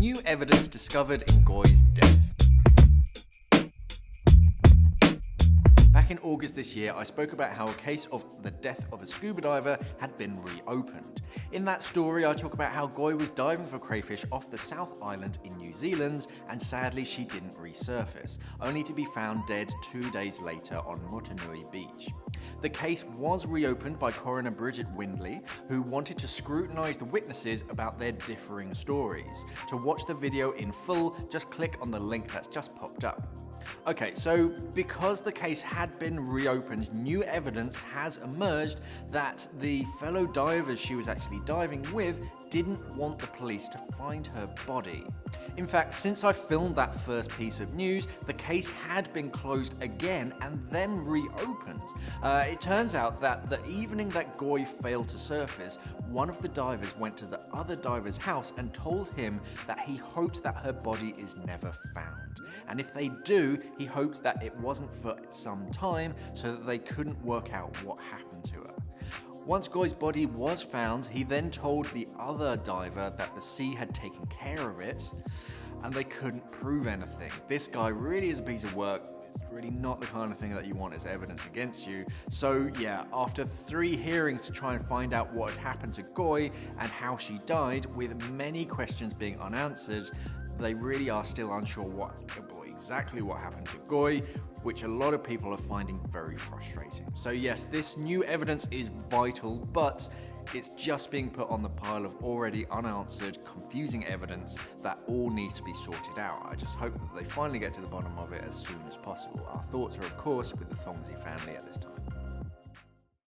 New evidence discovered in Goy's death. Back in August this year, I spoke about how a case of the death of a scuba diver had been reopened. In that story, I talk about how Goy was diving for crayfish off the South Island in New Zealand, and sadly she didn't resurface, only to be found dead 2 days later on Motunau Beach. The case was reopened by Coroner Brigitte Windley, who wanted to scrutinize the witnesses about their differing stories. To watch the video in full, just click on the link that's just popped up. Okay, so because the case had been reopened, new evidence has emerged that the fellow divers she was actually diving with didn't want the police to find her body. In fact, since I filmed that first piece of news, the case had been closed again and then reopened. It turns out that the evening that Goy failed to surface, one of the divers went to the other diver's house and told him that he hoped that her body is never found. And if they do, he hoped that it wasn't for some time so that they couldn't work out what happened to her. Once Goy's body was found, he then told the other diver that the sea had taken care of it, and they couldn't prove anything. This guy really is a piece of work. It's really not the kind of thing that you want as evidence against you. So yeah, after 3 hearings to try and find out what had happened to Goy and how she died, with many questions being unanswered, they really are still unsure exactly what happened to Goy, which a lot of people are finding very frustrating. So yes, this new evidence is vital, but it's just being put on the pile of already unanswered, confusing evidence that all needs to be sorted out. I just hope that they finally get to the bottom of it as soon as possible. Our thoughts are, of course, with the Thongsi family at this time.